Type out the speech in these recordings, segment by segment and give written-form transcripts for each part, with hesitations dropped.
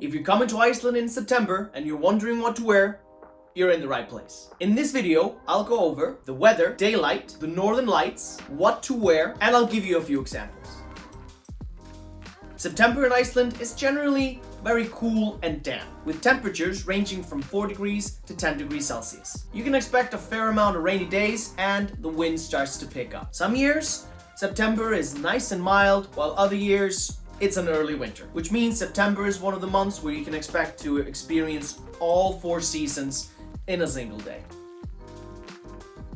If you're coming to Iceland in September and you're wondering what to wear, you're in the right place. In this video, I'll go over the weather, daylight, the northern lights, what to wear, and I'll give you a few examples. September in Iceland is generally very cool and damp, with temperatures ranging from 4 degrees to 10 degrees Celsius. You can expect a fair amount of rainy days and the wind starts to pick up. Some years, September is nice and mild, while other years, it's an early winter, which means September is one of the months where you can expect to experience all 4 seasons in a single day.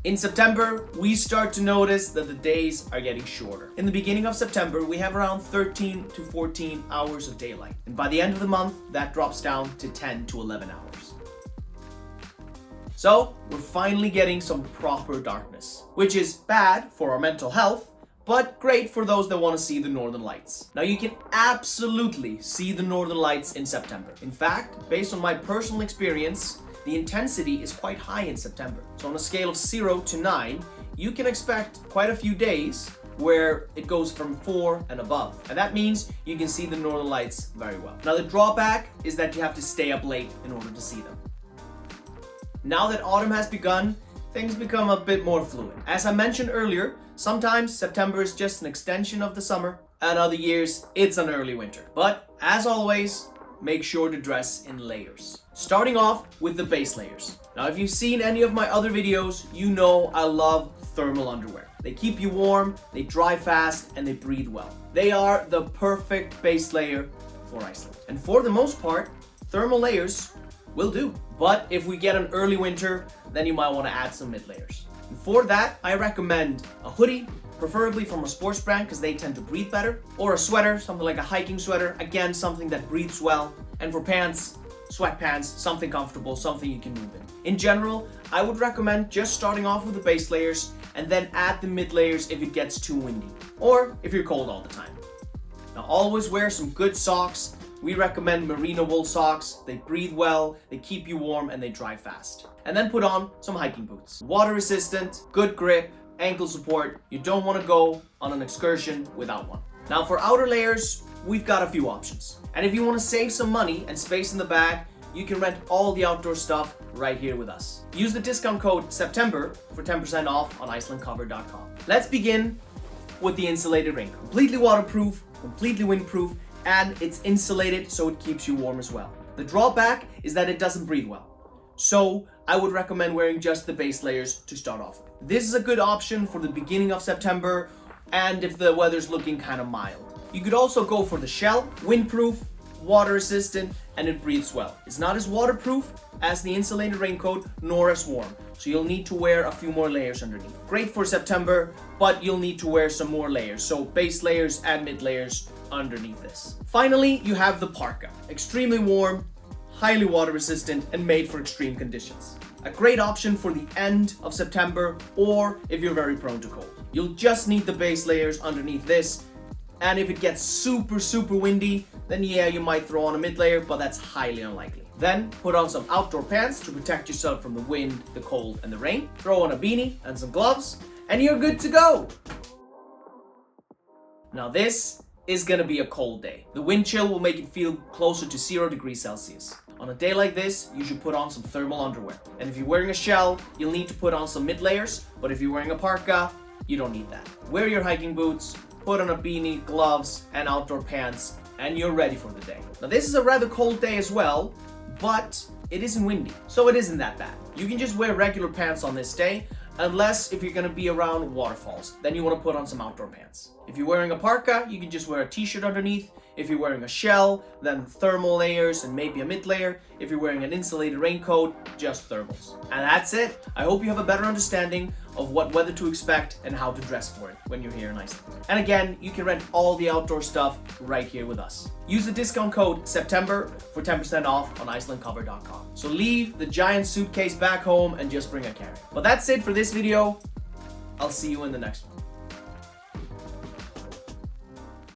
In September, we start to notice that the days are getting shorter. In the beginning of September, we have around 13 to 14 hours of daylight. And by the end of the month, that drops down to 10 to 11 hours. So, we're finally getting some proper darkness, which is bad for our mental health, but great for those that want to see the northern lights. Now, you can absolutely see the northern lights in September. In fact, based on my personal experience, the intensity is quite high in September. So on a scale of 0 to 9, you can expect quite a few days where it goes from 4 and above. And that means you can see the northern lights very well. Now the drawback is that you have to stay up late in order to see them. Now that autumn has begun, things become a bit more fluid. As I mentioned earlier, sometimes September is just an extension of the summer, and other years it's an early winter. But as always, make sure to dress in layers. Starting off with the base layers. Now, if you've seen any of my other videos, you know I love thermal underwear. They keep you warm, they dry fast, and they breathe well. They are the perfect base layer for Iceland. And for the most part, thermal layers will do. But if we get an early winter, then you might want to add some mid layers. And for that, I recommend a hoodie, preferably from a sports brand because they tend to breathe better, or a sweater, something like a hiking sweater, again, something that breathes well. And for pants, sweatpants, something comfortable, something you can move in. In general, I would recommend just starting off with the base layers and then add the mid layers if it gets too windy, or if you're cold all the time. Now always wear some good socks. We recommend merino wool socks. They breathe well, they keep you warm, and they dry fast. And then put on some hiking boots. Water resistant, good grip, ankle support. You don't want to go on an excursion without one. Now for outer layers, we've got a few options. And if you want to save some money and space in the bag, you can rent all the outdoor stuff right here with us. Use the discount code SEPTEMBER for 10% off on IcelandCover.com. Let's begin with the insulated raincoat. Completely waterproof, completely windproof, and it's insulated so it keeps you warm as well. The drawback is that it doesn't breathe well. So I would recommend wearing just the base layers to start off with. This is a good option for the beginning of September and if the weather's looking kind of mild. You could also go for the shell, windproof, water resistant, and it breathes well. It's not as waterproof as the insulated raincoat, nor as warm. So you'll need to wear a few more layers underneath. Great for September, but you'll need to wear some more layers. So base layers and mid layers underneath this. Finally, you have the parka. Extremely warm, highly water resistant, and made for extreme conditions. A great option for the end of September, or if you're very prone to cold. You'll just need the base layers underneath this. And if it gets super windy, then yeah, you might throw on a mid layer, but that's highly unlikely. Then put on some outdoor pants to protect yourself from the wind, the cold, and the rain. Throw on a beanie and some gloves, and you're good to go. Now this is gonna be a cold day. The wind chill will make it feel closer to 0 degrees Celsius. On a day like this, you should put on some thermal underwear. And if you're wearing a shell, you'll need to put on some mid layers, but if you're wearing a parka, you don't need that. Wear your hiking boots, put on a beanie, gloves, and outdoor pants, and you're ready for the day. Now this is a rather cold day as well, but it isn't windy, so it isn't that bad. You can just wear regular pants on this day, unless if you're gonna be around waterfalls, then you wanna put on some outdoor pants. If you're wearing a parka, you can just wear a t-shirt underneath. If you're wearing a shell, then thermal layers and maybe a mid layer. If you're wearing an insulated raincoat, just thermals. And that's it. I hope you have a better understanding of what weather to expect and how to dress for it when you're here in Iceland. And again, you can rent all the outdoor stuff right here with us. Use the discount code SEPTEMBER for 10% off on IcelandCover.com. So leave the giant suitcase back home and just bring a carry. But that's it for this video. I'll see you in the next one.